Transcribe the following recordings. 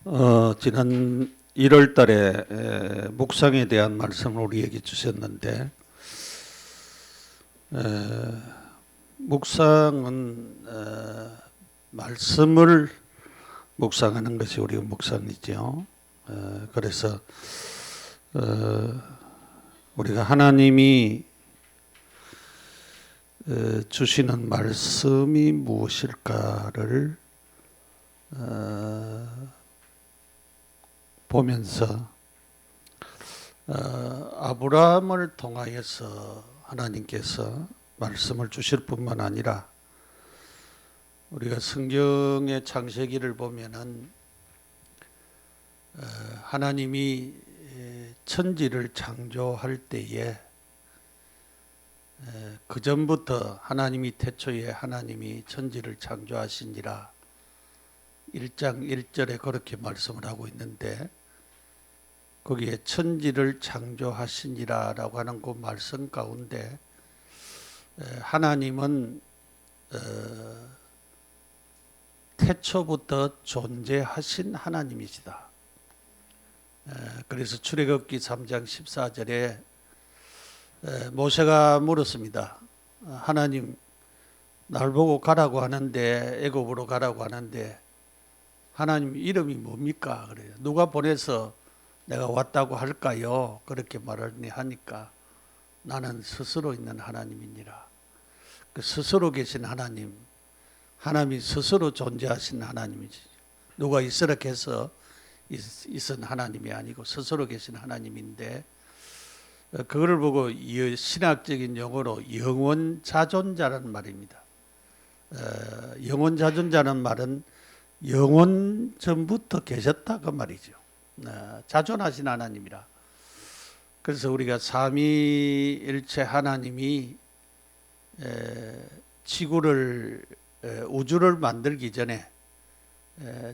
지난 1월 달에 묵상에 대한 말씀을 우리에게 주셨는데, 묵상은 말씀을 묵상하는 것이 우리가 묵상이죠. 그래서 우리가 하나님이 주시는 말씀이 무엇일까를 보면서 아브라함을 통하여서 하나님께서 말씀을 주실 뿐만 아니라 우리가 성경의 창세기를 보면은 하나님이 천지를 창조할 때에 그 전부터 하나님이 태초에 하나님이 천지를 창조하시니라 1장 1절에 그렇게 말씀을 하고 있는데, 거기에 천지를 창조하시니라 라고 하는 그 말씀 가운데 하나님은 태초부터 존재하신 하나님이시다. 그래서 출애굽기 3장 14절에 모세가 물었습니다. 하나님, 날 보고 가라고 하는데, 애굽으로 가라고 하는데 하나님 이름이 뭡니까? 그래요. 누가 보내서 내가 왔다고 할까요? 그렇게 말을 하니까 나는 스스로 있는 하나님이니라. 그 스스로 계신 하나님, 하나님이 스스로 존재하신 하나님이지. 누가 있으라 해서 있은 하나님이 아니고 스스로 계신 하나님인데, 그거를 보고 신학적인 용어로 영원자존자라는 말입니다. 영원자존자는 말은 영원 전부터 계셨다 그 말이죠. 자존하신 하나님이라. 그래서 우리가 삼위일체 하나님이 지구를 우주를 만들기 전에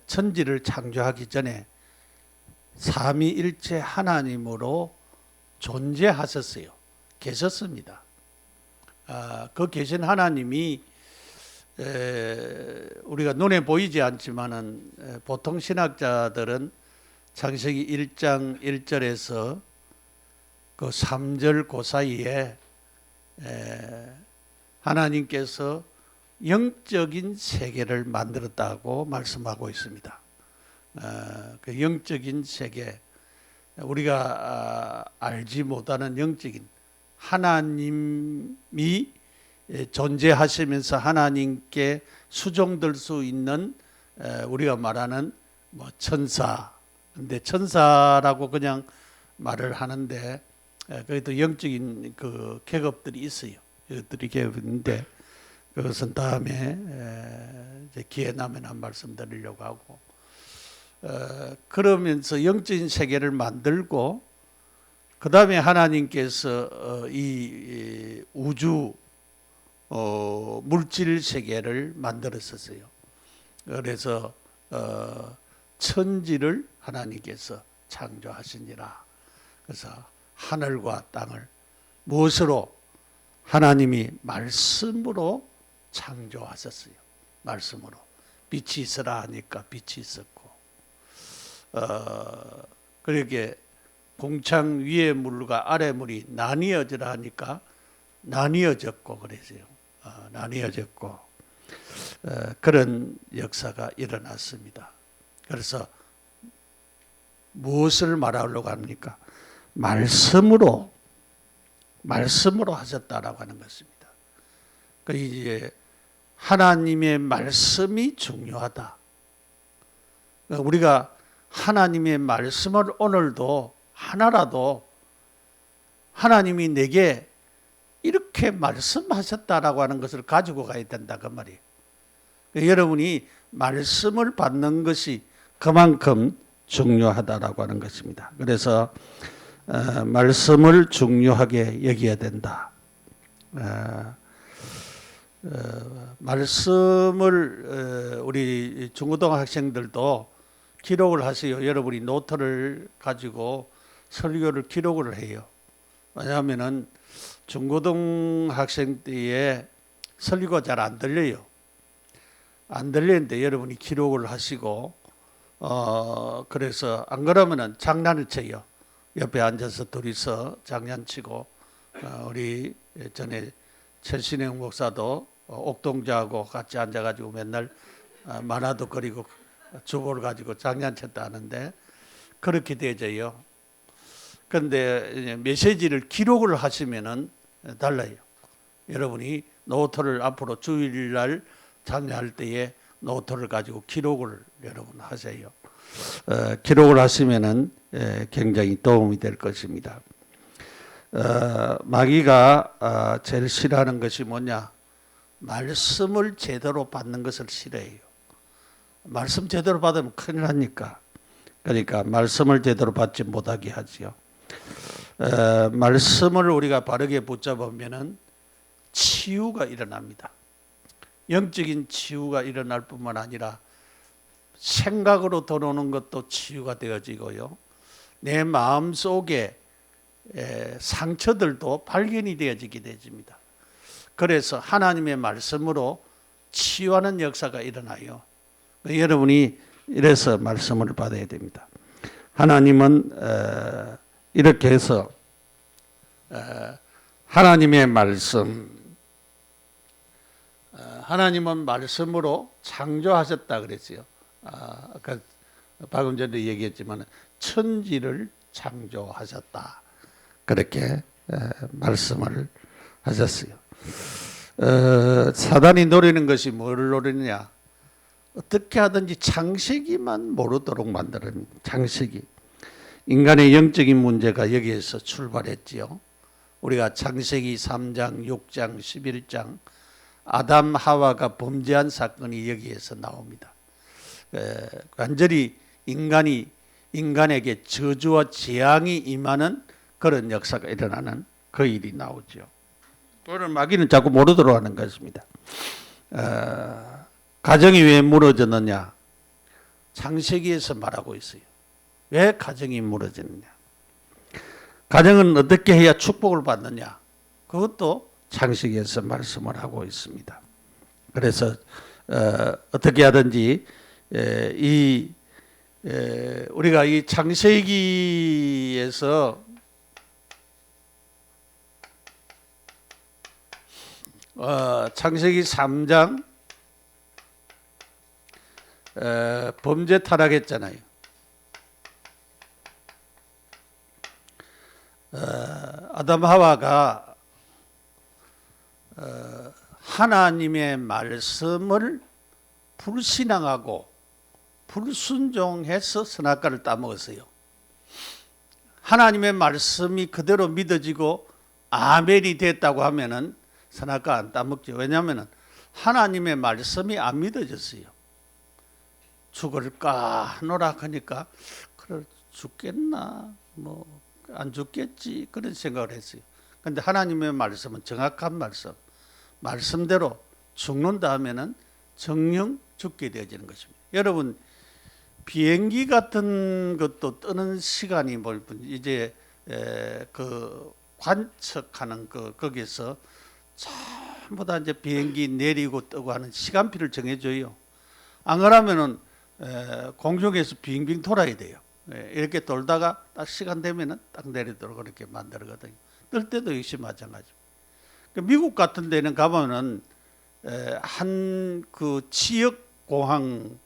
천지를 창조하기 전에 삼위일체 하나님으로 존재하셨어요. 계셨습니다. 그 계신 하나님이 우리가 눈에 보이지 않지만은 보통 신학자들은 창세기 1장 1절에서 그 3절 그 사이에 하나님께서 영적인 세계를 만들었다고 말씀하고 있습니다. 그 영적인 세계, 우리가 알지 못하는 영적인 하나님이 존재하시면서 하나님께 수종될 수 있는 우리가 말하는 뭐 천사, 근데 천사라고 그냥 말을 하는데 그래도 영적인 그 계급들이 있어요. 이것들이 계급인데 그것은 다음에 이제 기회 나면 한 말씀 드리려고 하고, 그러면서 영적인 세계를 만들고 그 다음에 하나님께서 이 우주 물질 세계를 만들었었어요. 그래서 천지를 하나님께서 창조하시니라. 그래서 하늘과 땅을 무엇으로? 하나님이 말씀으로 창조하셨어요. 말씀으로. 빛이 있으라 하니까 빛이 있었고, 그렇게 공창 위의 물과 아래 물이 나뉘어지라 하니까 나뉘어졌고 그랬어요. 나뉘어졌고 그런 역사가 일어났습니다. 그래서 무엇을 말하려고 합니까? 말씀으로 하셨다라고 하는 것입니다. 그 이제 하나님의 말씀이 중요하다. 우리가 하나님의 말씀을 오늘도 하나라도 하나님이 내게 이렇게 말씀하셨다라고 하는 것을 가지고 가야 된다 그 말이에요. 여러분이 말씀을 받는 것이 그만큼 중요하다라고 하는 것입니다. 그래서 말씀을 중요하게 여겨야 된다. 말씀을 우리 중고등 학생들도 기록을 하세요. 여러분이 노트를 가지고 설교를 기록을 해요. 왜냐하면은 중고등 학생 때에 설교가 잘 안 들려요. 안 들리는데 여러분이 기록을 하시고 그래서 안 그러면은 장난을 쳐요. 옆에 앉아서 둘이서 장난치고 우리 전에 최신영 목사도 옥동자하고 같이 앉아가지고 맨날 만화도 그리고 주보를 가지고 장난쳤다 하는데 그렇게 되져요. 그런데 메시지를 기록을 하시면은 달라요. 여러분이 노트를 앞으로 주일날 장려할 때에 노트를 가지고 기록을 여러분 하세요. 기록을 하시면은 굉장히 도움이 될 것입니다. 마귀가 제일 싫어하는 것이 뭐냐? 말씀을 제대로 받는 것을 싫어해요. 말씀 제대로 받으면 큰일 나니까. 그러니까 말씀을 제대로 받지 못하게 하지요. 말씀을 우리가 바르게 붙잡으면은 치유가 일어납니다. 영적인 치유가 일어날 뿐만 아니라 생각으로 들어오는 것도 치유가 되어지고요. 내 마음 속에 상처들도 발견이 되어지게 되집니다. 그래서 하나님의 말씀으로 치유하는 역사가 일어나요. 여러분이 이래서 말씀을 받아야 됩니다. 하나님은 이렇게 해서 하나님의 말씀, 하나님은 말씀으로 창조하셨다 그랬어요. 아까 방금 전에 얘기했지만 천지를 창조하셨다. 그렇게 말씀을 하셨어요. 사단이 노리는 것이 뭘 노리느냐? 어떻게 하든지 창세기만 모르도록 만드는 창세기. 인간의 영적인 문제가 여기에서 출발했지요. 우리가 창세기 3장, 6장, 11장 아담 하와가 범죄한 사건이 여기에서 나옵니다. 완전히 인간에게 저주와 재앙이 임하는 그런 역사가 일어나는 그 일이 나오죠. 그걸 마귀는 자꾸 모르도록 하는 것입니다. 가정이 왜 무너졌느냐? 창세기에서 말하고 있어요. 왜 가정이 무너졌느냐? 가정은 어떻게 해야 축복을 받느냐? 그것도 창세기에서 말씀을 하고 있습니다. 그래서 어떻게 하든지 우리가 이 창세기에서 창세기 3장 범죄 타락했잖아요. 아담 하와가 하나님의 말씀을 불신앙하고 불순종해서 선악과를 따먹었어요. 하나님의 말씀이 그대로 믿어지고 아멘이 됐다고 하면은 선악과 안 따먹죠. 왜냐하면 하나님의 말씀이 안 믿어졌어요. 죽을까 하노라 하니까 그래 죽겠나 뭐 안 죽겠지 그런 생각을 했어요. 그런데 하나님의 말씀은 정확한 말씀대로 죽는다 하면은 정령 죽게 되어지는 것입니다. 여러분 비행기 같은 것도 뜨는 시간이 뭘 이제 그 관측하는 거기서 전부 다 이제 비행기 내리고 뜨고 하는 시간표를 정해줘요. 안 그러면은 공중에서 빙빙 돌아야 돼요. 이렇게 돌다가 딱 시간 되면은 딱 내리도록 그렇게 만들거든요. 뜰 때도 역시 마찬가지. 미국 같은 데는 가면은 한 그 지역 공항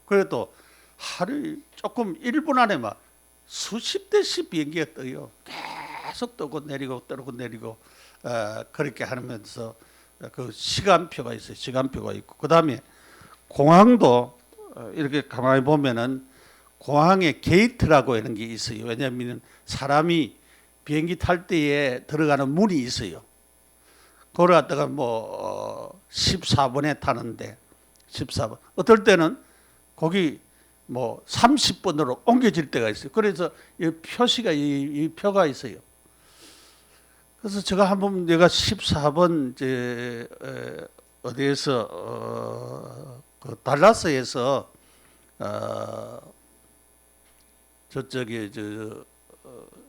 그래도 하루 조금 1분 안에 막 수십 대씩 비행기가 떠요. 계속 뜨고 내리고 뜨고 내리고 그렇게 하면서 그 시간표가 있어요. 시간표가 있고 그 다음에 공항도 이렇게 가만히 보면은 공항에 게이트라고 하는 게 있어요. 왜냐하면 사람이 비행기 탈 때에 들어가는 문이 있어요. 그걸 갖다가 뭐 14번에 타는데 14번 어떨 때는 거기 뭐 30번으로 옮겨질 때가 있어요. 그래서 이 표시가 이 표가 있어요. 그래서 제가 한번 내가 14번 이제 어디에서 그 달라스에서 저쪽에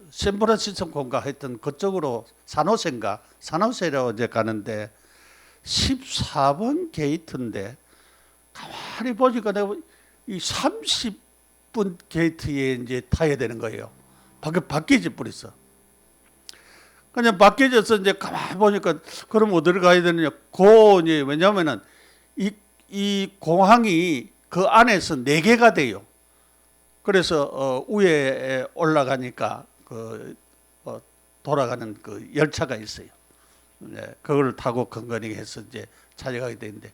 샌프란시스코인가 하여튼 그쪽으로 산호세라고 이제 가는데 14번 게이트인데 가만히 보니까 내가 이 이쁜 게이트에 이제 타야 되는 거예요. 바뀌지 버렸어. 그냥 바뀌어져서 이제 가만 보니까 그럼 어디를 가야 되느냐? 이제 왜냐하면은 이 공항이 그 안에서 4개가 돼요. 그래서 위에 올라가니까 돌아가는 그 열차가 있어요. 네, 그걸 타고 근거리 해서 이제 찾아가게 되는데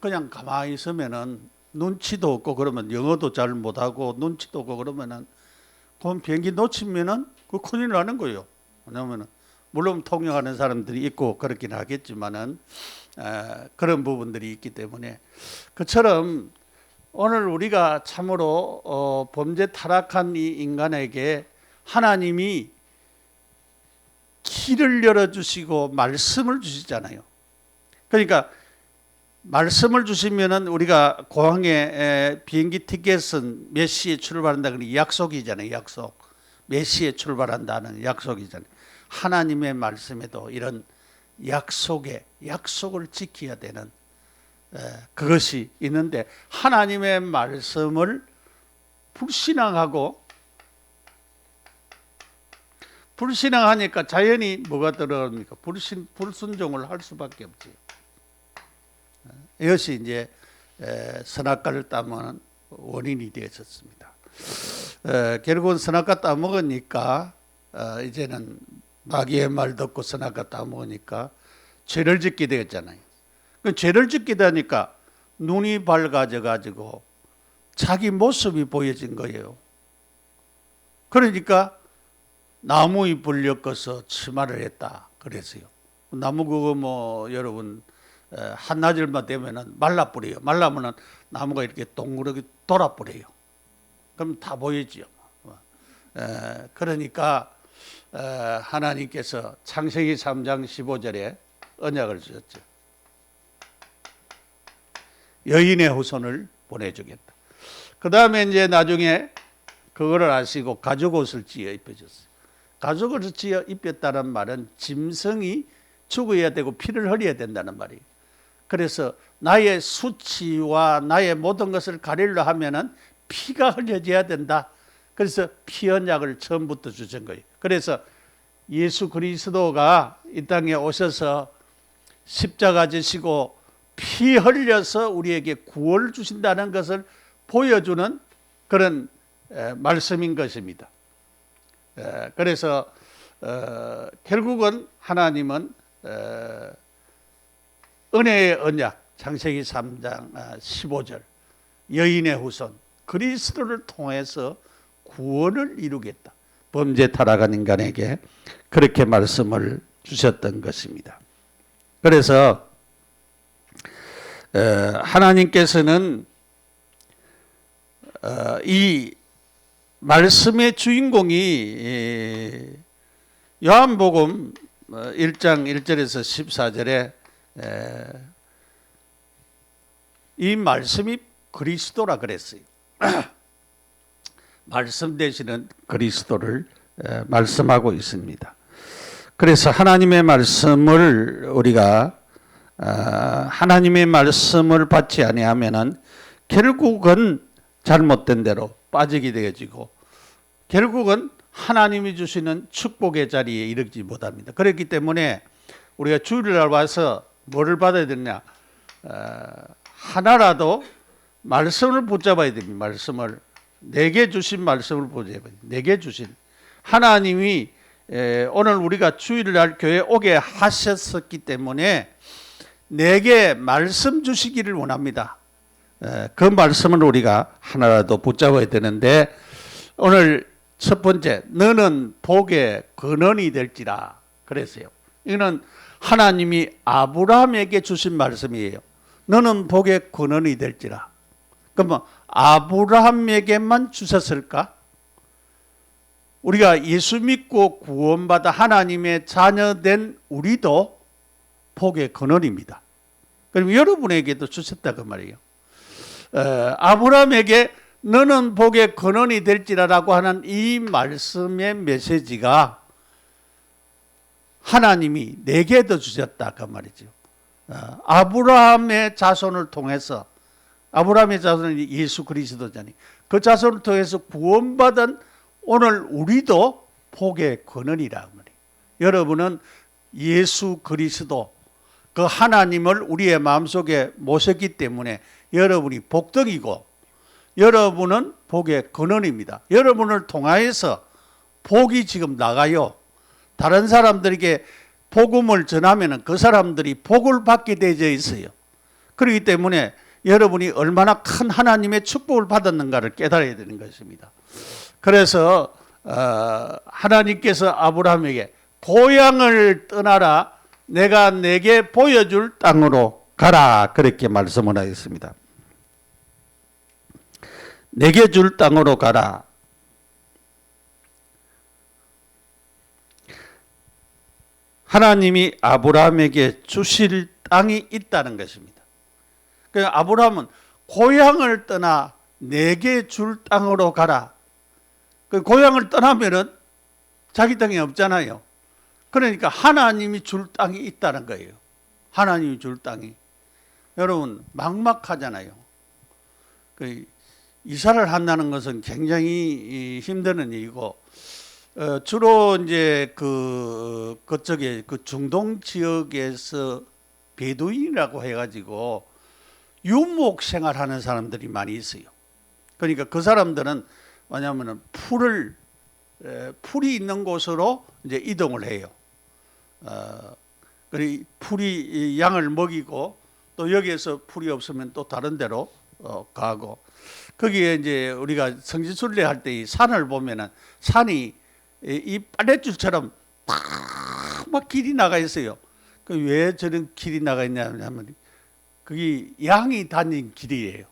그냥 가만히 있으면은 눈치도 없고 그러면 영어도 잘 못하고 눈치도 없고 그러면은 그 비행기 놓치면은 그 큰일 나는 거예요. 왜냐면은 물론 통역하는 사람들이 있고 그렇긴 하겠지만은 그런 부분들이 있기 때문에 그처럼 오늘 우리가 참으로 범죄 타락한 이 인간에게 하나님이 길을 열어주시고 말씀을 주시잖아요. 그러니까 말씀을 주시면은 우리가 공항에 비행기 티켓은 몇 시에 출발한다 그러니 약속이잖아요. 약속. 몇 시에 출발한다는 약속이잖아요. 하나님의 말씀에도 이런 약속을 지켜야 되는 그것이 있는데 하나님의 말씀을 불신앙하니까 자연히 뭐가 들어갑니까? 불순종을 할 수밖에 없지. 이것이 이제 선악과를 따먹는 원인이 되었습니다. 결국은 선악과 따먹으니까 이제는 마귀의 말 듣고 선악과 따먹으니까 죄를 짓게 되었잖아요. 그 죄를 짓게 되니까 눈이 밝아져 가지고 자기 모습이 보여진 거예요. 그러니까 나무 잎을 엮어서 치마를 했다 그랬어요. 나무 그거 뭐 여러분 한나절만 되면은 말라버려요. 말라면은 나무가 이렇게 동그랗게 돌아버려요. 그럼 다 보이지요. 그러니까 하나님께서 창세기 3장 15절에 언약을 주셨죠. 여인의 후손을 보내주겠다. 그 다음에 이제 나중에 그거를 아시고 가죽옷을 지어 입혀줬어요. 가죽옷을 지어 입혔다는 말은 짐승이 죽어야 되고 피를 흘려야 된다는 말이에요. 그래서 나의 수치와 나의 모든 것을 가리려 하면은 피가 흘려져야 된다. 그래서 피 언약을 처음부터 주신 거예요. 그래서 예수 그리스도가 이 땅에 오셔서 십자가 지시고 피 흘려서 우리에게 구원을 주신다는 것을 보여주는 그런 말씀인 것입니다. 그래서 결국은 하나님은 은혜의 언약 창세기 3장 15절 여인의 후손 그리스도를 통해서 구원을 이루겠다. 범죄 타락한 인간에게 그렇게 말씀을 주셨던 것입니다. 그래서 하나님께서는 이 말씀의 주인공이 요한복음 1장 1절에서 14절에 이 말씀이 그리스도라 그랬어요. 말씀 되시는 그리스도를 말씀하고 있습니다. 그래서 하나님의 말씀을 우리가 하나님의 말씀을 받지 아니하면은 결국은 잘못된 대로 빠지게 되어지고 결국은 하나님이 주시는 축복의 자리에 이르지 못합니다. 그렇기 때문에 우리가 주일날 와서 뭐를 받아야 되느냐? 하나라도 말씀을 붙잡아야 됩니다. 말씀을 내게 주신 말씀을 붙잡아야 됩니다. 내게 주신 하나님이 오늘 우리가 주일날 교회 오게 하셨기 때문에 내게 말씀 주시기를 원합니다. 그 말씀을 우리가 하나라도 붙잡아야 되는데 오늘 첫 번째 너는 복의 근원이 될지라 그랬어요. 이거는 하나님이 아브라함에게 주신 말씀이에요. 너는 복의 근원이 될지라. 그러면 아브라함에게만 주셨을까? 우리가 예수 믿고 구원받아 하나님의 자녀된 우리도 복의 근원입니다. 그럼 여러분에게도 주셨다 그 말이에요. 아브라함에게 너는 복의 근원이 될지라라고 하는 이 말씀의 메시지가 하나님이 내게도 주셨다 그 말이죠. 아브라함의 자손을 통해서 아브라함의 자손이 예수 그리스도자니 그 자손을 통해서 구원받은 오늘 우리도 복의 근원이라 말이에요. 여러분은 예수 그리스도 그 하나님을 우리의 마음속에 모셨기 때문에 여러분이 복덕이고 여러분은 복의 근원입니다. 여러분을 통하여서 복이 지금 나가요. 다른 사람들에게 복음을 전하면 그 사람들이 복을 받게 되어 있어요. 그렇기 때문에 여러분이 얼마나 큰 하나님의 축복을 받았는가를 깨달아야 되는 것입니다. 그래서 하나님께서 아브라함에게 고향을 떠나라, 내가 내게 보여줄 땅으로 가라, 그렇게 말씀을 하였습니다. 내게 줄 땅으로 가라. 하나님이 아브라함에게 주실 땅이 있다는 것입니다. 그러니까 아브라함은 고향을 떠나 내게 줄 땅으로 가라. 그 고향을 떠나면은 자기 땅이 없잖아요. 그러니까 하나님이 줄 땅이 있다는 거예요. 하나님이 줄 땅이. 여러분 막막하잖아요. 그 이사를 한다는 것은 굉장히 힘드는 일이고 주로 이제 그쪽에 그 중동 지역에서 베두인이라고 해가지고 유목 생활하는 사람들이 많이 있어요. 그러니까 그 사람들은 뭐냐면은 풀이 있는 곳으로 이제 이동을 해요. 그리고 풀이 양을 먹이고 또 여기에서 풀이 없으면 또 다른 데로 가고 거기에 이제 우리가 성지순례 할 때 이 산을 보면은 산이 이 빨랫줄처럼 막 길이 나가 있어요. 그 왜 저런 길이 나가 있냐면 그게 양이 다닌 길이에요.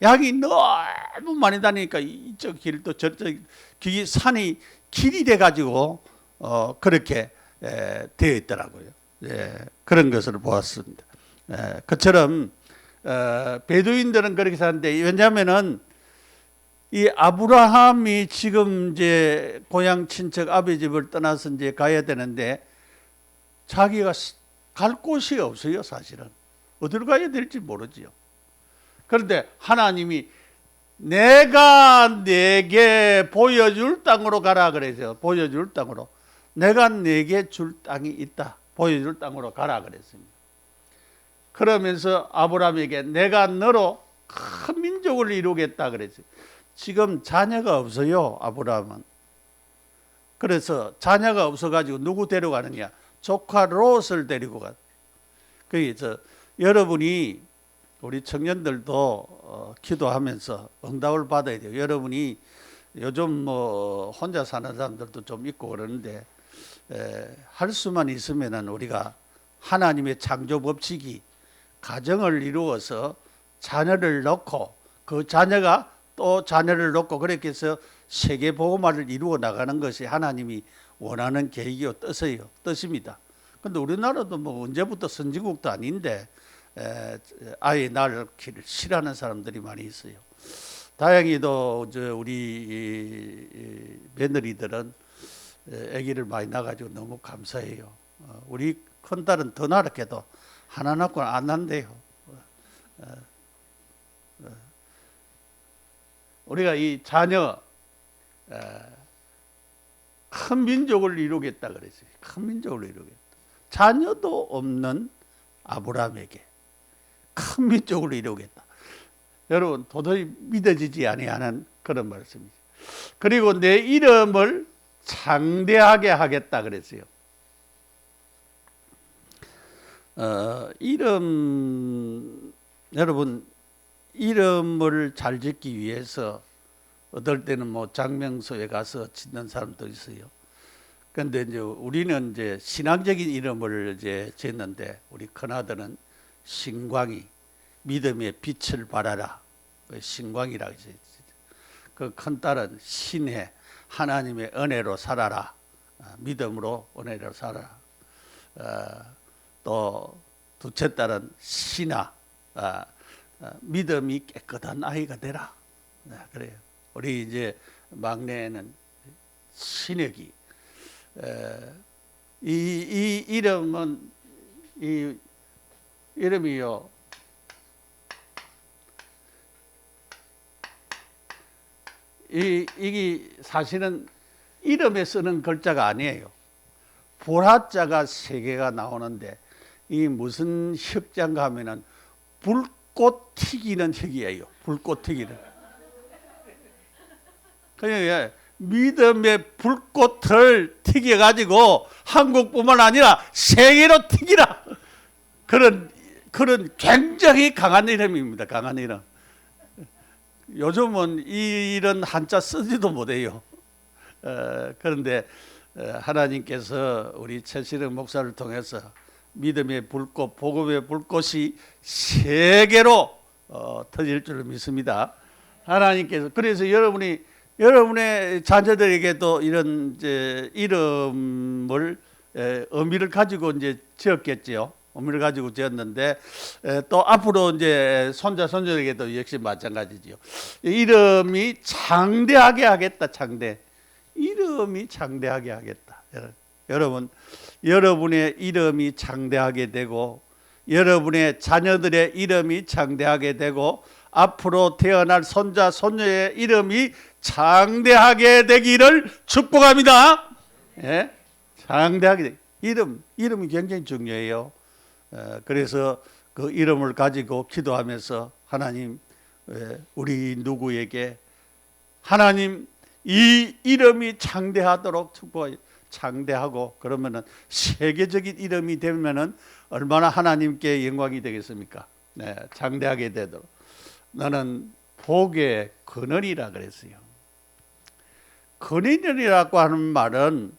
양이 너무 많이 다니니까 이쪽 길도 저쪽 그게 산이 길이 돼 가지고 그렇게 되어 있더라고요. 그런 것을 보았습니다. 그처럼 베두인들은 그렇게 사는데 왜냐하면은 이 아브라함이 지금 이제 고향 친척 아버지 집을 떠나서 이제 가야 되는데 자기가 갈 곳이 없어요. 사실은 어디로 가야 될지 모르지요. 그런데 하나님이 내가 내게 보여줄 땅으로 가라 그래서 보여줄 땅으로 내가 내게 줄 땅이 있다. 보여줄 땅으로 가라 그랬습니다. 그러면서 아브라함에게 내가 너로 큰 민족을 이루겠다 그랬어요. 지금 자녀가 없어요. 아브라함은. 그래서 자녀가 없어가지고 누구 데려가느냐. 조카 롯을 데리고 가. 그래서 여러분이 우리 청년들도 기도하면서 응답을 받아야 돼요. 여러분이 요즘 뭐 혼자 사는 사람들도 좀 있고 그러는데 할 수만 있으면은 우리가 하나님의 창조 법칙이 가정을 이루어서 자녀를 넣고 그 자녀가 또 자녀를 놓고 그렇게 해서 세계 복음화를 이루어 나가는 것이 하나님이 원하는 계획이요 뜻입니다. 그런데 우리나라도 뭐 언제부터 선진국도 아닌데 아예 낳기를 싫어하는 사람들이 많이 있어요. 다행히도 우리 며느리들은 아기를 많이 낳아가지고 너무 감사해요. 우리 큰딸은 더 낳았게도 하나 낳고 안 낳는데요. 우리가 이 자녀 큰 민족을 이루겠다 그랬어요. 큰 민족을 이루겠다. 자녀도 없는 아브라함에게 큰 민족을 이루겠다. 여러분 도저히 믿어지지 아니하는 그런 말씀이죠. 그리고 내 이름을 창대하게 하겠다 그랬어요. 여러분 이름을 잘 짓기 위해서 어떨 때는 뭐 장명소에 가서 짓는 사람도 있어요. 그런데 이제 우리는 이제 신앙적인 이름을 이제 짓는데 우리 큰아들은 신광이 믿음의 빛을 발하라. 신광이라고 했어요. 그 큰딸은 신혜 하나님의 은혜로 살아라. 믿음으로 은혜로 살아라. 또 둘째 딸은 신아 믿음이 깨끗한 아이가 되라. 그래요. 우리 이제 막내는 신혁이. 이 이름은 이름이요. 이게 사실은 이름에 쓰는 글자가 아니에요. 불화자가 3개가 나오는데 이 무슨 혁자인가 하면은 불꽃 튀기는 혁이에요. 불꽃 튀기는. 그러니까 믿음의 불꽃을 튀겨가지고 한국뿐만 아니라 세계로 튀기라. 그런 굉장히 강한 이름입니다. 강한 이름. 요즘은 이런 한자 쓰지도 못해요. 그런데 하나님께서 우리 최신영 목사를 통해서 믿음의 불꽃, 복음의 불꽃이 세계로 터질 줄 믿습니다. 하나님께서 그래서 여러분의 자녀들에게도 이런 이제 이름을 의미를 가지고 이제 지었겠지요. 의미를 가지고 지었는데 또 앞으로 이제 손자 손녀에게도 역시 마찬가지지요. 이름이 장대하게 하겠다. 장대. 이름이 장대하게 하겠다. 여러분, 여러분의 이름이 장대하게 되고 여러분의 자녀들의 이름이 장대하게 되고 앞으로 태어날 손자 손녀의 이름이 장대하게 되기를 축복합니다. 예? 장대하게 이름이 굉장히 중요해요. 그래서 그 이름을 가지고 기도하면서 하나님, 우리 누구에게 하나님 이 이름이 장대하도록 축복해요. 장대하고 그러면은 세계적인 이름이 되면은 얼마나 하나님께 영광이 되겠습니까? 네, 장대하게 되도록. 나는 복의 근원이라 그랬어요. 근원이라고 하는 말은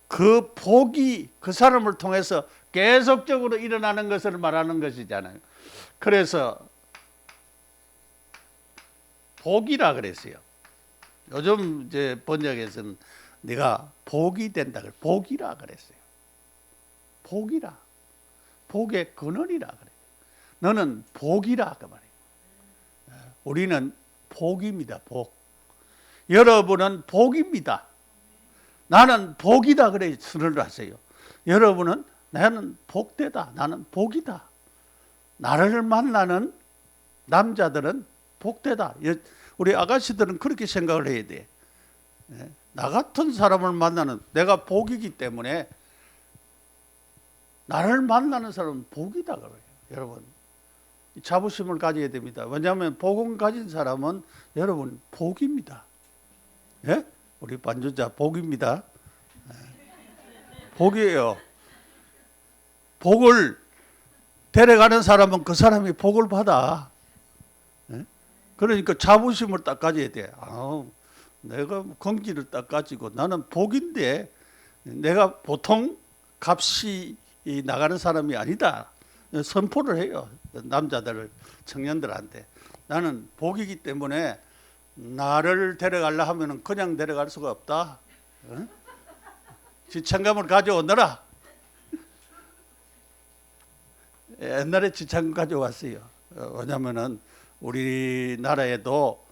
그 복이 그 사람을 통해서 계속적으로 일어나는 것을 말하는 것이잖아요. 그래서 복이라 그랬어요. 요즘 이제 번역에서는 네가 복이 된다 그래. 복이라 그랬어요. 복이라. 복의 근원이라 그래. 너는 복이라 그 말이에요. 우리는 복입니다. 복. 여러분은 복입니다. 나는 복이다 그래 선언을 하세요. 여러분은 나는 복되다. 나는 복이다. 나를 만나는 남자들은 복되다. 우리 아가씨들은 그렇게 생각을 해야 돼. 나 같은 사람을 만나는 내가 복이기 때문에 나를 만나는 사람은 복이다 그래요. 여러분 자부심을 가져야 됩니다. 왜냐하면 복음 가진 사람은 여러분 복입니다. 예? 우리 반주자 복입니다. 복이에요. 복을 데려가는 사람은 그 사람이 복을 받아. 예? 그러니까 자부심을 딱 가져야 돼. 내가 긍지를 딱 가지고 나는 복인데 내가 보통 값이 나가는 사람이 아니다. 선포를 해요. 남자들, 청년들한테. 나는 복이기 때문에 나를 데려가려 하면 그냥 데려갈 수가 없다. 어? 지창감을 가져오너라. 옛날에 지창감 가져왔어요. 왜냐면은 우리나라에도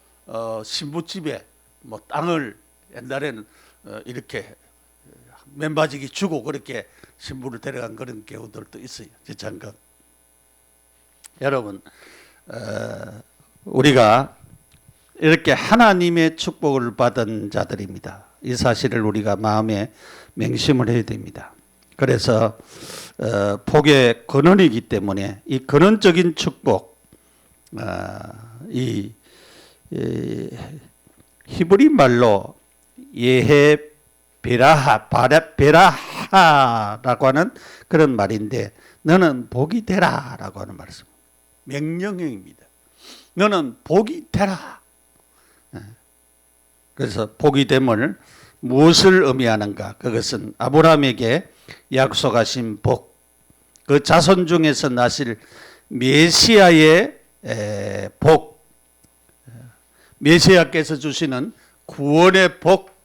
신부집에 뭐 땅을 옛날에는 이렇게 맨바지기 주고 그렇게 신부를 데려간 그런 경우들도 있어요. 지창감. 여러분, 우리가 이렇게 하나님의 축복을 받은 자들입니다. 이 사실을 우리가 마음에 맹심을 해야 됩니다. 그래서 복의 근원이기 때문에 이 근원적인 축복, 이 히브리 말로 예헤 베라하라고 하는 그런 말인데 너는 복이 되라라고 하는 말씀. 명령형입니다. 너는 복이 되라. 그래서 복이 됨을 무엇을 의미하는가? 그것은 아브라함에게 약속하신 복, 그 자손 중에서 나실 메시아의 복, 메시아께서 주시는 구원의 복,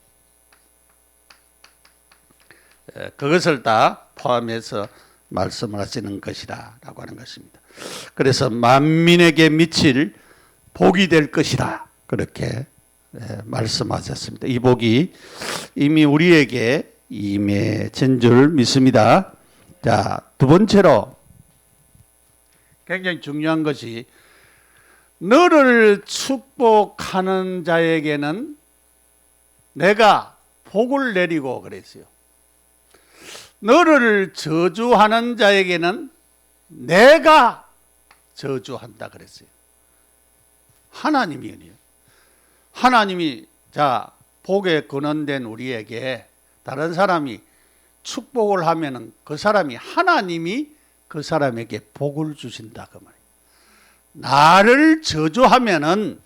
그것을 다 포함해서 말씀을 하시는 것이라 라고 하는 것입니다. 그래서 만민에게 미칠 복이 될 것이라 그렇게 말씀하셨습니다. 이 복이 이미 우리에게 임해진 줄 믿습니다. 자, 두 번째로 굉장히 중요한 것이 너를 축복하는 자에게는 내가 복을 내리고 그랬어요. 너를 저주하는 자에게는 내가 저주한다 그랬어요. 하나님이요. 하나님이 자 복에 근원된 우리에게 다른 사람이 축복을 하면은 그 사람이 하나님이 그 사람에게 복을 주신다 그 말이에요. 나를 저주하면은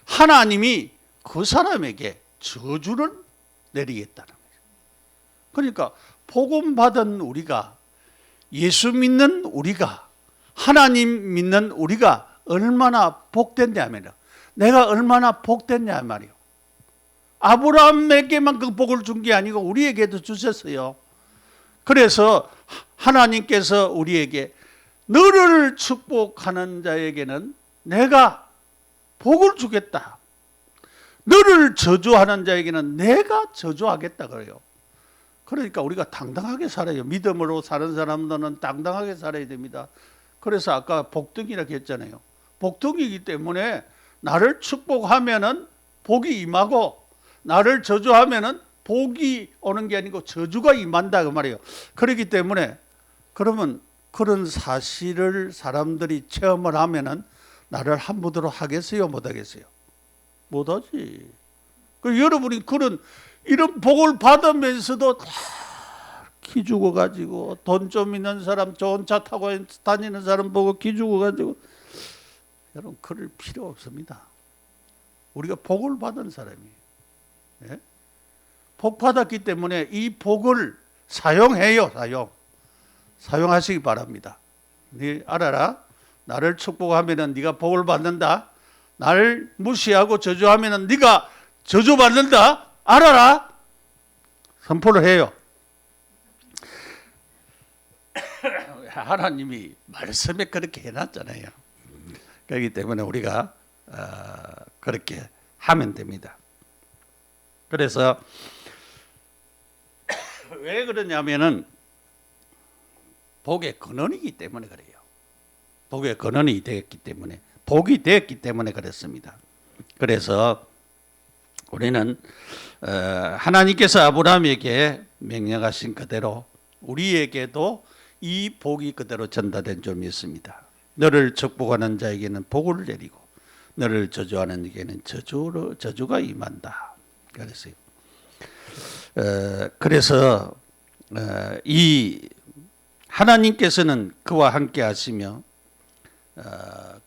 하나님이 그 사람에게 저주를 내리겠다는 거예요. 그러니까 복음 받은 우리가, 예수 믿는 우리가, 하나님 믿는 우리가 얼마나 복됐냐 하면, 내가 얼마나 복됐냐 말이에요. 아브라함에게만 그 복을 준 게 아니고 우리에게도 주셨어요. 그래서 하나님께서 우리에게 너를 축복하는 자에게는 내가 복을 주겠다. 너를 저주하는 자에게는 내가 저주하겠다 그래요. 그러니까 우리가 당당하게 살아요. 믿음으로 사는 사람들은 당당하게 살아야 됩니다. 그래서 아까 복등이라고 했잖아요. 복등이기 때문에 나를 축복하면은 복이 임하고 나를 저주하면은 복이 오는 게 아니고 저주가 임한다 그 말이에요. 그렇기 때문에 그러면 그런 사실을 사람들이 체험을 하면은 나를 함부로 하겠어요, 못 하겠어요? 못 하지. 여러분이 이런 복을 받으면서도 기죽어 가지고 돈 좀 있는 사람, 좋은 차 타고 다니는 사람 보고 기죽어 가지고, 여러분 그럴 필요 없습니다. 우리가 복을 받은 사람이에요. 예? 복 받았기 때문에 이 복을 사용해요. 사용하시기 바랍니다. 네 알아라. 나를 축복하면은 네가 복을 받는다. 나를 무시하고 저주하면은 네가 저주받는다. 알아라. 선포를 해요. 하나님이 말씀에 그렇게 해놨잖아요. 그렇기 때문에 우리가 그렇게 하면 됩니다. 그래서 왜 그러냐면은 복의 근원이기 때문에 그래요. 복의 근원이 되었기 때문에, 복이 되었기 때문에 그렇습니다. 그래서 우리는 하나님께서 아브라함에게 명령하신 그대로 우리에게도 이 복이 그대로 전달된 줄 믿습니다. 너를 축복하는 자에게는 복을 내리고 너를 저주하는 자에게는 저주가 임한다. 그랬어요. 그래서 이 하나님께서는 그와 함께 하시며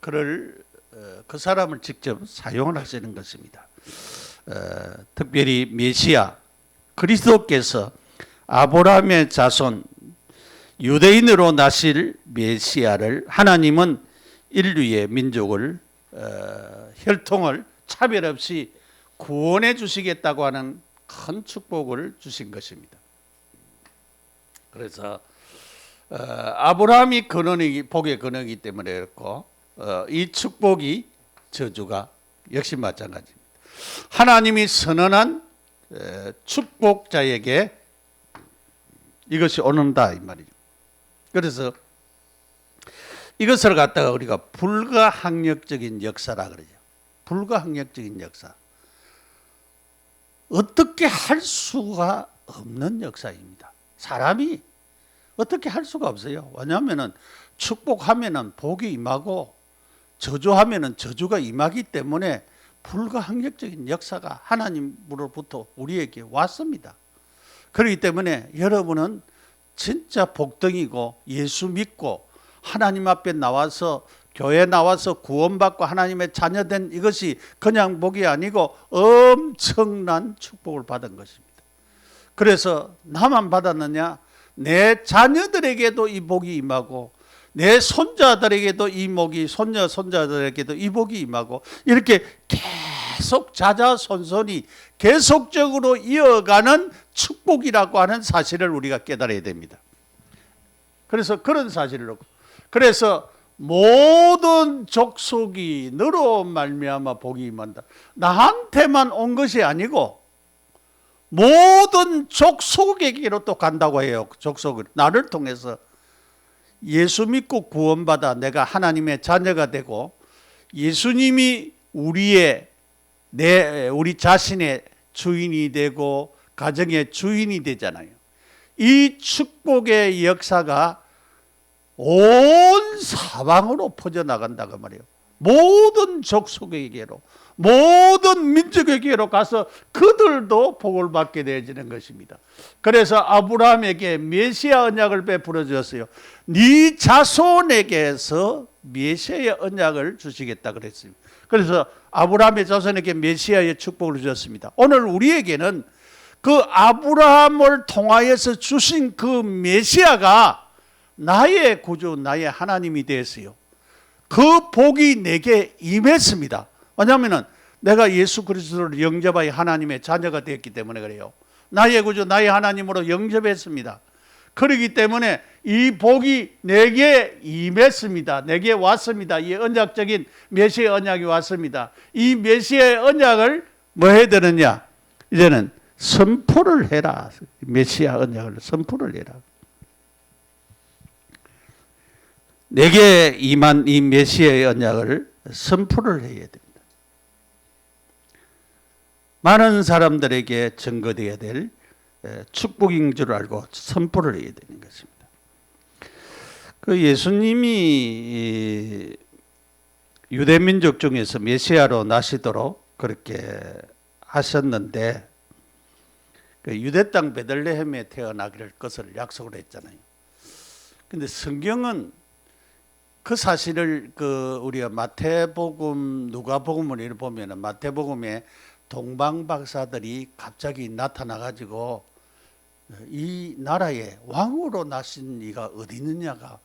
그 사람을 직접 사용을 하시는 것입니다. 특별히 메시아 그리스도께서 아브라함의 자손 유대인으로 나실 메시아를 하나님은 인류의 민족을 혈통을 차별 없이 구원해 주시겠다고 하는 큰 축복을 주신 것입니다. 그래서 아브라함이 복의 근원이기 때문에 그렇고 이 축복이 저주가 역시 마찬가지입니다. 하나님이 선언한 축복자에게 이것이 오는다 이 말이죠. 그래서 이것을 갖다가 우리가 불가항력적인 역사라 그러죠. 불가항력적인 역사. 어떻게 할 수가 없는 역사입니다. 사람이 어떻게 할 수가 없어요. 왜냐하면 축복하면 복이 임하고 저주하면 저주가 임하기 때문에 불가항력적인 역사가 하나님으로부터 우리에게 왔습니다. 그렇기 때문에 여러분은 진짜 복덩이고 예수 믿고 하나님 앞에 나와서 교회 나와서 구원받고 하나님의 자녀된 이것이 그냥 복이 아니고 엄청난 축복을 받은 것입니다. 그래서 나만 받았느냐? 내 자녀들에게도 이 복이 임하고 내 손자들에게도 이 복이, 손자들에게도 이 복이 임하고 이렇게 계속 자자손손이 계속적으로 이어가는 축복이라고 하는 사실을 우리가 깨달아야 됩니다. 그래서 그런 사실을 놓고, 그래서 모든 족속이 너로 말미암아 복이 임한다. 나한테만 온 것이 아니고 모든 족속에게로 또 간다고 해요. 족속을 나를 통해서 예수 믿고 구원받아 내가 하나님의 자녀가 되고 예수님이 우리 자신의 주인이 되고 가정의 주인이 되잖아요. 이 축복의 역사가 온 사방으로 퍼져나간다고 말이에요. 모든 족속에게로, 모든 민족에게로 가서 그들도 복을 받게 되어지는 것입니다. 그래서 아브라함에게 메시아 언약을 베풀어 주었어요. 네 자손에게서 메시아의 언약을 주시겠다 그랬습니다. 그래서 아브라함의 자손에게 메시아의 축복을 주셨습니다. 오늘 우리에게는 그 아브라함을 통하여서 주신 그 메시아가 나의 구주, 나의 하나님이 되었어요. 그 복이 내게 임했습니다. 왜냐하면 내가 예수 그리스도를 영접하여 하나님의 자녀가 되었기 때문에 그래요. 나의 구주, 나의 하나님으로 영접했습니다. 그렇기 때문에 이 복이 내게 임했습니다. 내게 왔습니다. 이 언약적인 메시아의 언약이 왔습니다. 이 메시아의 언약을 뭐 해야 되느냐? 이제는 선포를 해라. 메시아 언약을 선포를 해라. 내게 임한 이 메시아의 언약을 선포를 해야 됩니다. 많은 사람들에게 증거되어야 될 축복인 줄 알고 선포를 해야 되는 것입니다. 그 예수님이 유대민족 중에서 메시아로 나시도록 그렇게 하셨는데 그 유대 땅 베들레헴에 태어나기를 것을 약속을 했잖아요. 근데 성경은 그 사실을 우리가 마태복음, 누가복음을 이렇게 보면은 마태복음에 동방 박사들이 갑자기 나타나 가지고 이 나라에 왕으로 나신 이가 어디 있느냐가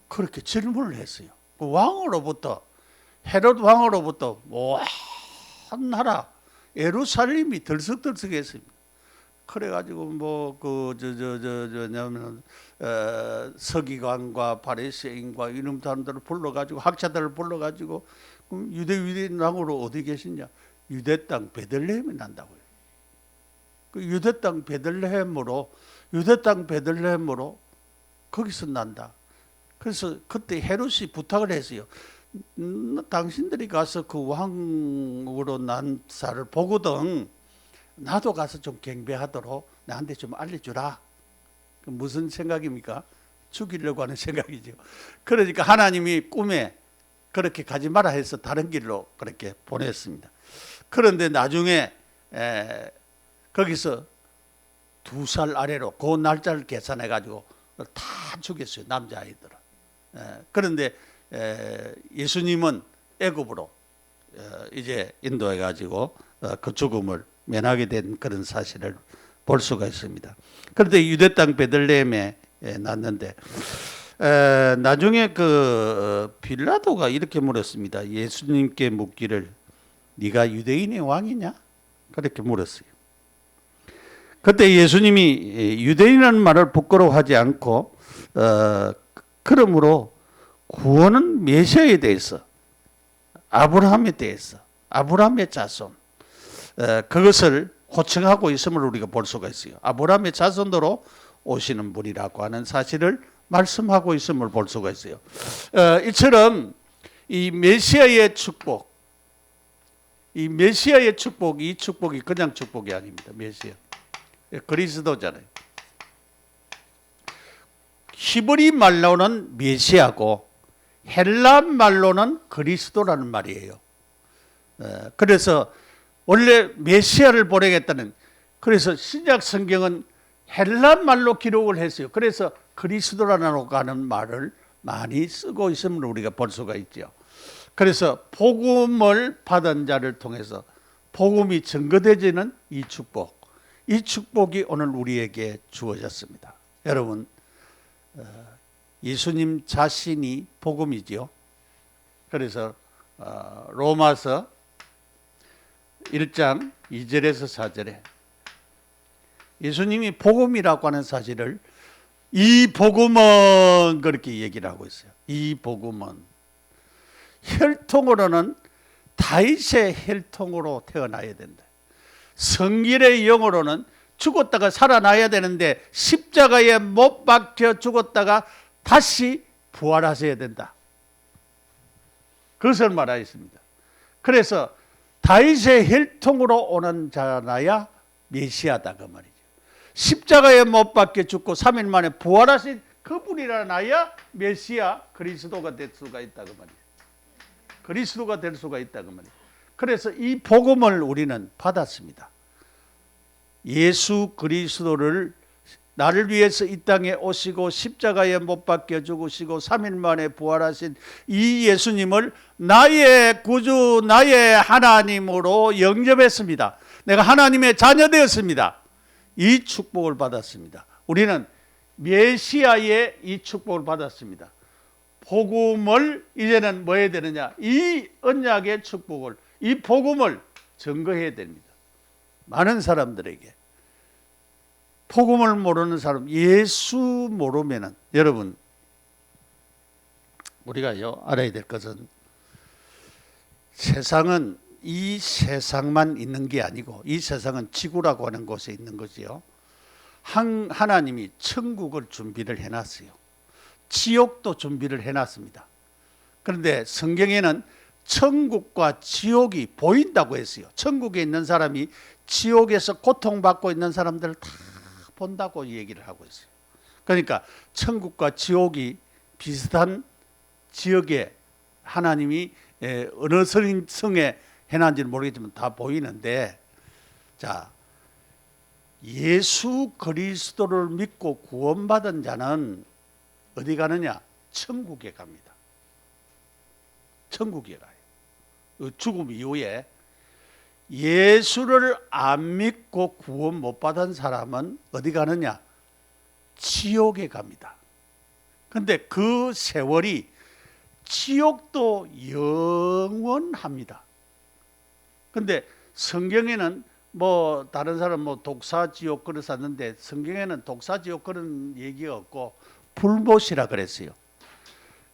그렇게 질문을 했어요. 그 왕으로부터 헤롯 왕으로부터 온 나라 예루살렘이 들썩들썩했습니다. 그래가지고 서기관과 바리새인과 이런 사람들을 불러가지고 학자들을 불러가지고 유대인 왕으로 어디 계시냐? 유대 땅 베들레헴에 난다고요. 그 유대 땅 베들레헴으로 거기서 난다. 그래서 그때 헤롯이 부탁을 했어요. 당신들이 가서 그 왕으로 난 사를 보거든. 나도 가서 좀 경배하도록 나한테 좀 알려주라. 무슨 생각입니까? 죽이려고 하는 생각이죠. 그러니까 하나님이 꿈에 그렇게 가지 마라 해서 다른 길로 그렇게 보냈습니다. 그런데 나중에 거기서 2살 아래로 그 날짜를 계산해 가지고 다 죽였어요. 남자아이들은. 그런데 예수님은 애굽으로 이제 인도해 가지고 그 죽음을 면하게 된 그런 사실을 볼 수가 있습니다. 그런데 유대 땅 베들레헴에 났는데 나중에 빌라도가 이렇게 물었습니다. 예수님께 묻기를 네가 유대인의 왕이냐? 그렇게 물었어요. 그때 예수님이 유대인이라는 말을 부끄러워하지 않고 그러므로 구원은 메시아에 대해서 아브라함에 대해서 아브라함의 자손 그것을 호칭하고 있음을 우리가 볼 수가 있어요. 아브라함의 자손으로 오시는 분이라고 하는 사실을 말씀하고 있음을 볼 수가 있어요. 이처럼 이 메시아의 축복, 이 축복이 그냥 축복이 아닙니다. 메시아 그리스도잖아요. 히브리 말로는 메시아고 헬라 말로는 그리스도라는 말이에요. 그래서 원래 메시아를 보내겠다는, 그래서 신약 성경은 헬라 말로 기록을 했어요. 그래서 그리스도라고 하는 말을 많이 쓰고 있음을 우리가 볼 수가 있죠. 그래서 복음을 받은 자를 통해서 복음이 증거되지는 이 축복이 오늘 우리에게 주어졌습니다. 여러분, 예수님 자신이 복음이지요. 그래서 로마서 1장 2절에서 4절에 예수님이 복음이라고 하는 사실을 이 복음은 그렇게 얘기를 하고 있어요. 이 복음은 혈통으로는 다윗의 혈통으로 태어나야 된다. 성길의 영으로는 죽었다가 살아나야 되는데 십자가에 못 박혀 죽었다가 다시 부활하셔야 된다. 그것을 말하였습니다. 그래서 다윗의 혈통으로 오는 자나야 메시아다 그 말이죠. 십자가에 못 박혀 죽고 3일 만에 부활하신 그분이라 나야 메시아 그리스도가 될 수가 있다 그 말이죠. 그리스도가 될 수가 있다 그 말이죠. 그래서 이 복음을 우리는 받았습니다. 예수 그리스도를 나를 위해서 이 땅에 오시고 십자가에 못 박혀 죽으시고 3일 만에 부활하신 이 예수님을 나의 구주, 나의 하나님으로 영접했습니다. 내가 하나님의 자녀 되었습니다. 이 축복을 받았습니다. 우리는 메시아의 이 축복을 받았습니다. 복음을 이제는 뭐 해야 되느냐? 이 언약의 축복을, 이 복음을 증거해야 됩니다. 많은 사람들에게. 복음을 모르는 사람, 예수 모르면은, 여러분, 우리가요, 알아야 될 것은 세상은 이 세상만 있는 게 아니고 이 세상은 지구라고 하는 곳에 있는 거지요. 하나님이 천국을 준비를 해놨어요. 지옥도 준비를 해놨습니다. 그런데 성경에는 천국과 지옥이 보인다고 했어요. 천국에 있는 사람이 지옥에서 고통받고 있는 사람들을 다 본다고 얘기를 하고 있어요. 그러니까 천국과 지옥이 비슷한 지역에 하나님이 어느 성에 해놨는지는 모르겠지만 다 보이는데, 자, 예수 그리스도를 믿고 구원받은 자는 어디 가느냐? 천국에 갑니다. 천국에 가요. 죽음 이후에. 예수를 안 믿고 구원 못 받은 사람은 어디 가느냐? 지옥에 갑니다. 그런데 그 세월이 지옥도 영원합니다. 그런데 성경에는 뭐 다른 사람 뭐 독사지옥 그래 썼는데 성경에는 독사지옥 그런 얘기가 없고 불못이라 그랬어요.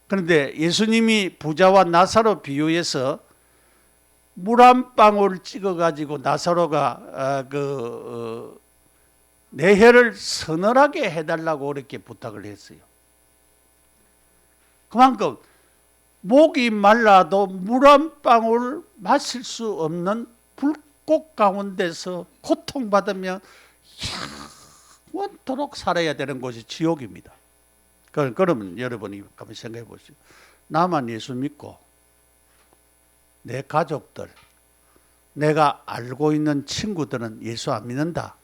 그런데 예수님이 부자와 나사로 비유해서 물 한 방울 찍어가지고 나사로가 내 혀를 서늘하게 해달라고 그렇게 부탁을 했어요. 그만큼 목이 말라도 물 한 방울 마실 수 없는 불꽃 가운데서 고통받으며 영원토록 살아야 되는 곳이 지옥입니다. 그러면 여러분이 한번 생각해 보시죠. 나만 예수 믿고 내 가족들, 내가 알고 있는 친구들은 예수 안 믿는다.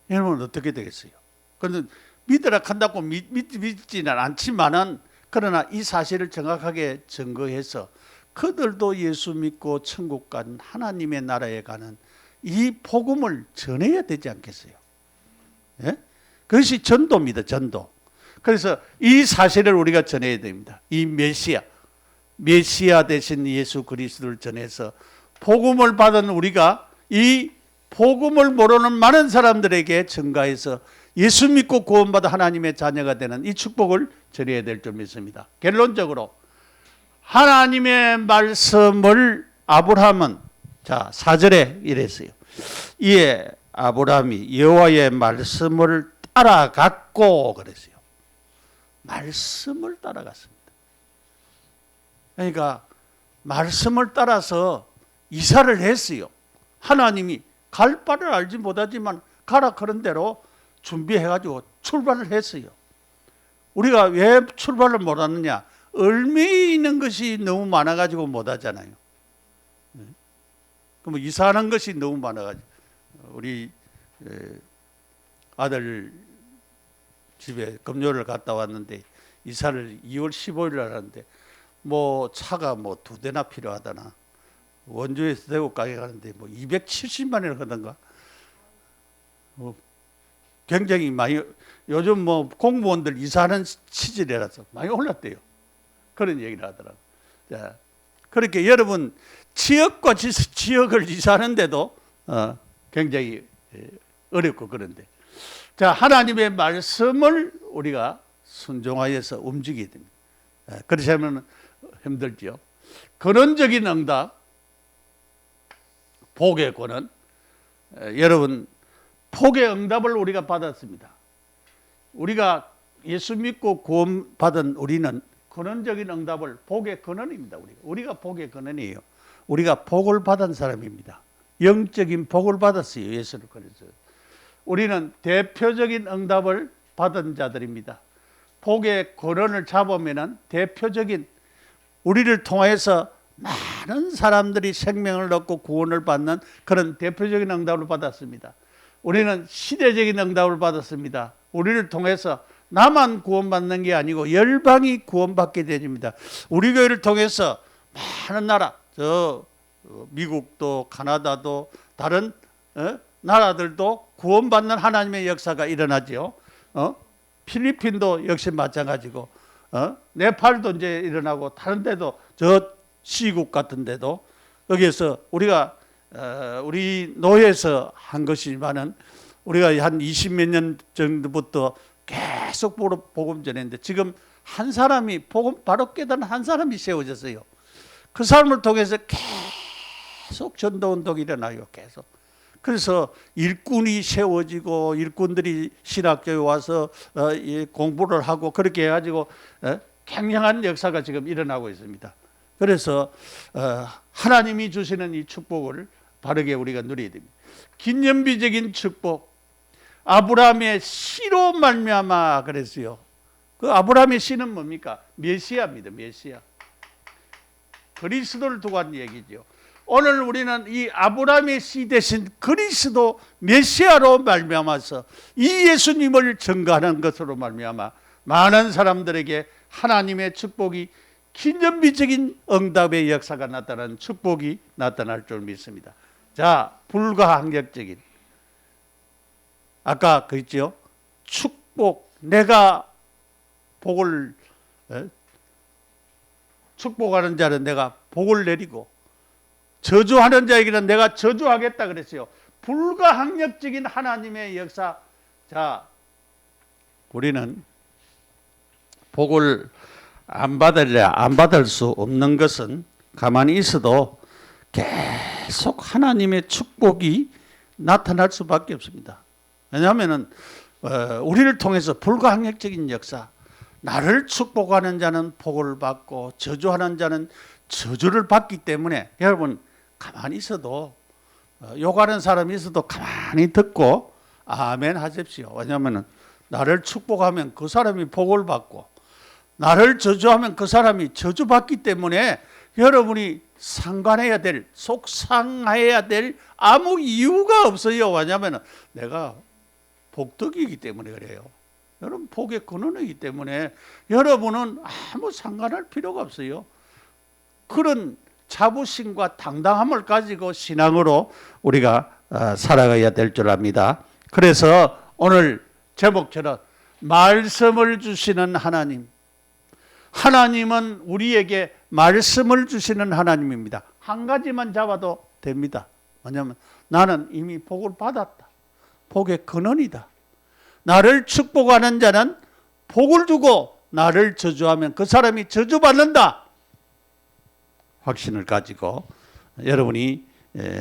이러면 어떻게 되겠어요? 그런데 믿으라 한다고 믿지는 않지만은 그러나 이 사실을 정확하게 증거해서 그들도 예수 믿고 천국 간 하나님의 나라에 가는 이 복음을 전해야 되지 않겠어요? 예? 그것이 전도입니다. 전도. 그래서 이 사실을 우리가 전해야 됩니다. 이 메시아 되신 예수 그리스도를 전해서 복음을 받은 우리가 이 복음을 모르는 많은 사람들에게 증가해서 예수 믿고 구원받아 하나님의 자녀가 되는 이 축복을 전해야 될 줄 믿습니다. 결론적으로 하나님의 말씀을 아브라함은, 자 4절에 이랬어요. 이에 아브라함이 여호와의 말씀을 따라갔고 그랬어요. 말씀을 따라갔습니다. 그러니까 말씀을 따라서 이사를 했어요. 하나님이 갈 바를 알지 못하지만 가라 그런 대로 준비해가지고 출발을 했어요. 우리가 왜 출발을 못하느냐? 얽매여 있는 것이 너무 많아가지고 못하잖아요. 그럼 이사하는 것이 너무 많아가지고 우리 아들 집에 금요일을 갔다 왔는데 이사를 2월 15일 날 하는데 뭐 차가 뭐 2대나 필요하다나 원주에서 대구 가게 가는데 뭐 270만 원을 하던가 굉장히 많이 요즘 뭐 공무원들 이사하는 시절이라서 많이 올랐대요. 그런 얘기를 하더라고요. 자, 그렇게 여러분 지역과 지역을 이사하는데도 굉장히 어렵고 그런데 자 하나님의 말씀을 우리가 순종하여서 움직여야 됩니다. 그렇지 않으면 힘들죠. 근원적인 응답, 복의 권은 여러분 복의 응답을 우리가 받았습니다. 우리가 예수 믿고 구원받은 우리는 근원적인 응답을, 복의 근원입니다. 우리가 복의 근원이에요. 우리가 복을 받은 사람입니다. 영적인 복을 받았어요. 예수를 그래서 우리는 대표적인 응답을 받은 자들입니다. 복의 근원을 잡으면은 대표적인, 우리를 통해서 많은 사람들이 생명을 얻고 구원을 받는 그런 대표적인 응답을 받았습니다. 우리는 시대적인 응답을 받았습니다. 우리를 통해서 나만 구원받는 게 아니고 열방이 구원받게 됩니다. 우리 교회를 통해서 많은 나라, 미국도 카나다도 다른 나라들도 구원받는 하나님의 역사가 일어나죠. 필리핀도 역시 마찬가지고, 네팔도 이제 일어나고, 다른 데도 저 시국 같은 데도, 여기에서 우리가 우리 노예에서 한 것이지만은 우리가 한 20몇 년 정도부터 계속 복음 전했는데, 지금 한 사람이 복음 바로 깨달은 한 사람이 세워졌어요. 그 사람을 통해서 계속 전도운동이 일어나요. 계속. 그래서 일꾼이 세워지고, 일꾼들이 신학교에 와서 공부를 하고, 그렇게 해가지고 굉장한 역사가 지금 일어나고 있습니다. 그래서 하나님이 주시는 이 축복을 바르게 우리가 누려야 됩니다. 기념비적인 축복, 아브라함의 씨로 말미암아 그랬어요. 그 아브라함의 씨는 뭡니까? 메시아입니다. 메시아. 그리스도를 두고 한 얘기죠. 오늘 우리는 이 아브라함의 씨 대신 그리스도 메시아로 말미암아서 이 예수님을 증거하는 것으로 말미암아 많은 사람들에게 하나님의 축복이, 기념비적인 응답의 역사가 나타나는 축복이 나타날 줄 믿습니다. 자, 불가항력적인, 아까 그랬죠? 축복, 내가 복을 축복하는 자는 내가 복을 내리고, 저주하는 자에게는 내가 저주하겠다 그랬어요. 불가항력적인 하나님의 역사. 자, 우리는 복을 안 받을 수 없는 것은 가만히 있어도 계속 하나님의 축복이 나타날 수밖에 없습니다. 왜냐하면 우리를 통해서 불가항력적인 역사, 나를 축복하는 자는 복을 받고 저주하는 자는 저주를 받기 때문에, 여러분 가만히 있어도, 욕하는 사람이 있어도 가만히 듣고 아멘 하십시오. 왜냐하면 나를 축복하면 그 사람이 복을 받고, 나를 저주하면 그 사람이 저주받기 때문에 여러분이 상관해야 될, 속상해야 될 아무 이유가 없어요. 왜냐하면 내가 복덕이기 때문에 그래요. 여러분 복의 근원이기 때문에 여러분은 아무 상관할 필요가 없어요. 그런 자부심과 당당함을 가지고 신앙으로 우리가 살아가야 될 줄 압니다. 그래서 오늘 제목처럼 말씀을 주시는 하나님, 하나님은 우리에게 말씀을 주시는 하나님입니다. 한 가지만 잡아도 됩니다. 왜냐하면 나는 이미 복을 받았다. 복의 근원이다. 나를 축복하는 자는 복을 주고, 나를 저주하면 그 사람이 저주받는다. 확신을 가지고 여러분이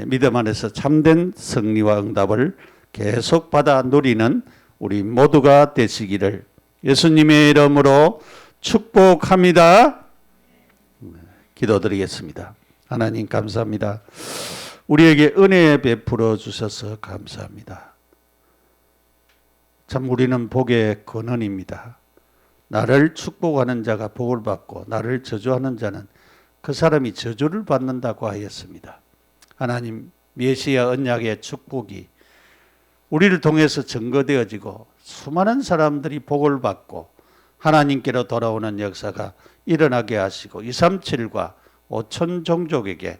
믿음 안에서 참된 승리와 응답을 계속 받아 누리는 우리 모두가 되시기를 예수님의 이름으로 축복합니다. 기도드리겠습니다. 하나님 감사합니다. 우리에게 은혜 베풀어 주셔서 감사합니다. 참 우리는 복의 근원입니다. 나를 축복하는 자가 복을 받고, 나를 저주하는 자는 그 사람이 저주를 받는다고 하였습니다. 하나님, 메시아 언약의 축복이 우리를 통해서 증거되어지고 수많은 사람들이 복을 받고 하나님께로 돌아오는 역사가 일어나게 하시고, 237과 5천 종족에게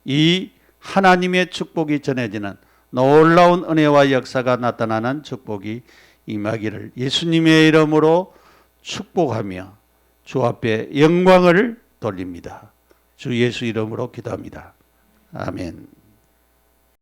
이 하나님의 축복이 전해지는 놀라운 은혜와 역사가 나타나는 축복이 임하기를 예수님의 이름으로 축복하며 주 앞에 영광을 돌립니다. 주 예수 이름으로 기도합니다. 아멘.